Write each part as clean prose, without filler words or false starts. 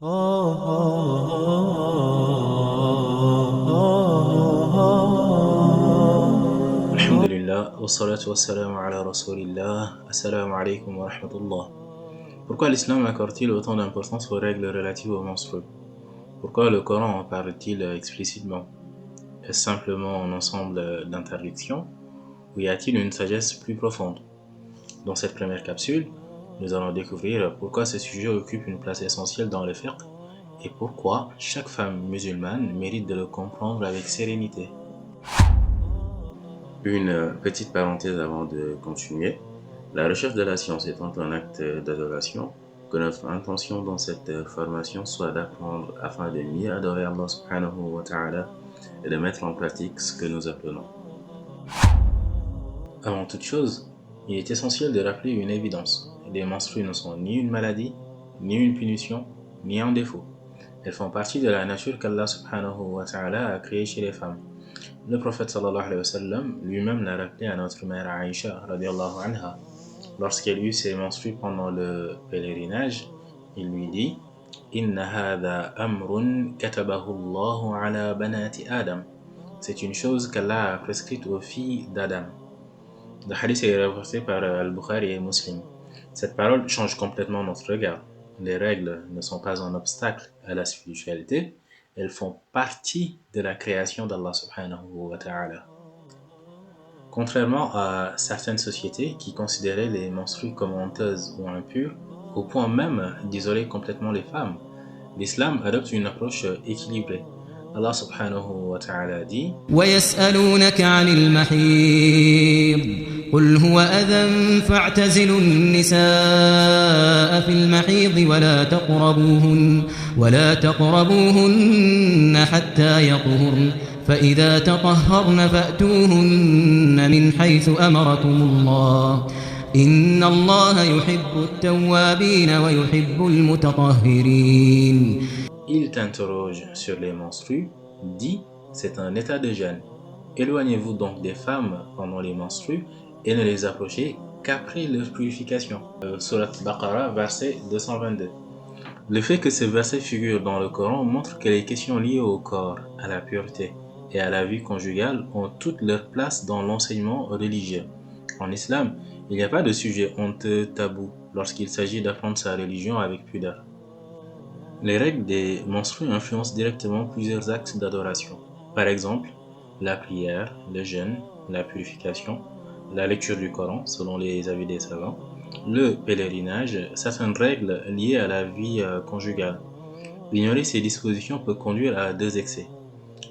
Alhamdulillah, wassalatu wassalamu ala rasulillah, assalamu alaikum wa rahmatullah. Pourquoi l'islam accorde-t-il autant d'importance aux règles relatives aux menstrues? Pourquoi le Coran en parle-t-il explicitement? Est-ce simplement un ensemble d'interdictions ou y a-t-il une sagesse plus profonde? Dans cette première capsule, nous allons découvrir pourquoi ce sujet occupe une place essentielle dans le fiqh et pourquoi chaque femme musulmane mérite de le comprendre avec sérénité. Une petite parenthèse avant de continuer. La recherche de la science étant un acte d'adoration, que notre intention dans cette formation soit d'apprendre afin de mieux adorer Allah subhanahu wa ta'ala et de mettre en pratique ce que nous apprenons. Avant toute chose, il est essentiel de rappeler une évidence. Les menstrues ne sont ni une maladie, ni une punition, ni un défaut. Elles font partie de la nature qu'Allah subhanahu wa ta'ala a créée chez les femmes. Le prophète sallallahu alayhi wa sallam lui-même l'a rappelé à notre mère Aïcha radiallahu anha. Lorsqu'elle eut ses menstrues pendant le pèlerinage, il lui dit Inna hadha amrun katabahu Allahu ala banati Adam. C'est une chose qu'Allah a prescrite aux filles d'Adam. Le hadith est rapporté par Al-Bukhari et Muslim. Cette parole change complètement notre regard. Les règles ne sont pas un obstacle à la spiritualité, elles font partie de la création d'Allah subhanahu wa ta'ala. Contrairement à certaines sociétés qui considéraient les menstrues comme honteuses ou impures, au point même d'isoler complètement les femmes, l'islam adopte une approche équilibrée. Allah subhanahu wa ta'ala dit ويسألونك عن المحيض قل هو أذى فاعتزلوا النساء في المحيض ولا تقربوهن حتى يطهرن فإذا تطهرن فأتوهن من حيث أمركم الله إن الله يحب التوابين ويحب المتطهرين. Il t'interroge sur les menstrues, dit c'est un état de jeûne. Éloignez-vous donc des femmes pendant les menstrues et ne les approchez qu'après leur purification. Surat Baqarah, verset 222. Le fait que ce verset figure dans le Coran montre que les questions liées au corps, à la pureté et à la vie conjugale ont toute leur place dans l'enseignement religieux. En islam, il n'y a pas de sujet honteux, tabou, lorsqu'il s'agit d'apprendre sa religion avec pudeur. Les règles des menstrues influencent directement plusieurs actes d'adoration. Par exemple, la prière, le jeûne, la purification, la lecture du Coran selon les avis des savants, le pèlerinage, certaines règles liées à la vie conjugale. Ignorer ces dispositions peut conduire à deux excès.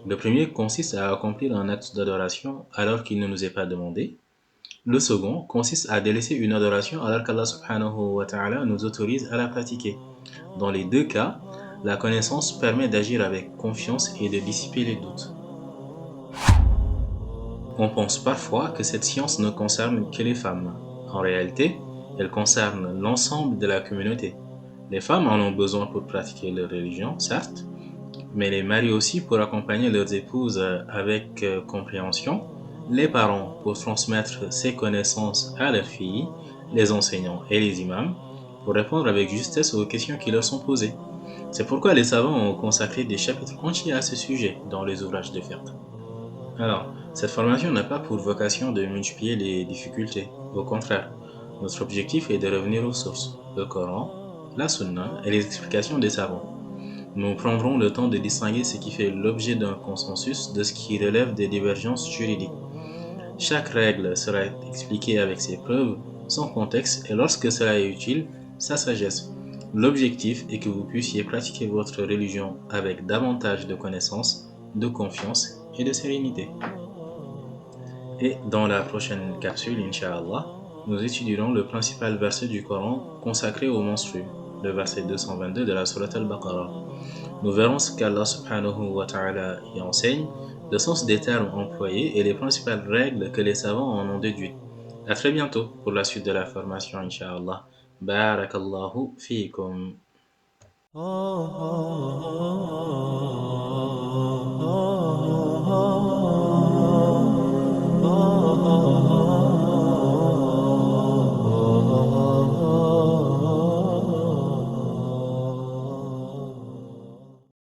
Le premier consiste à accomplir un acte d'adoration alors qu'il ne nous est pas demandé. Le second consiste à délaisser une adoration alors qu'Allah subhanahu wa ta'ala nous autorise à la pratiquer. Dans les deux cas, la connaissance permet d'agir avec confiance et de dissiper les doutes. On pense parfois que cette science ne concerne que les femmes. En réalité, elle concerne l'ensemble de la communauté. Les femmes en ont besoin pour pratiquer leur religion, certes, mais les maris aussi pour accompagner leurs épouses avec compréhension, les parents pour transmettre ces connaissances à leurs filles, les enseignants et les imams pour répondre avec justesse aux questions qui leur sont posées. C'est pourquoi les savants ont consacré des chapitres entiers à ce sujet dans les ouvrages de fiqh. Alors, cette formation n'a pas pour vocation de multiplier les difficultés. Au contraire, notre objectif est de revenir aux sources, le Coran, la Sunna et les explications des savants. Nous prendrons le temps de distinguer ce qui fait l'objet d'un consensus de ce qui relève des divergences juridiques. Chaque règle sera expliquée avec ses preuves, son contexte et lorsque cela est utile, sa sagesse. L'objectif est que vous puissiez pratiquer votre religion avec davantage de connaissances, de confiance et de sérénité. Et dans la prochaine capsule, Inch'Allah, nous étudierons le principal verset du Coran consacré aux menstrues, le verset 222 de la Sourate Al-Baqarah. Nous verrons ce qu'Allah subhanahu wa ta'ala y enseigne, le sens des termes employés et les principales règles que les savants en ont déduites. À très bientôt pour la suite de la formation, Inch'Allah. Barakallahu fiikum.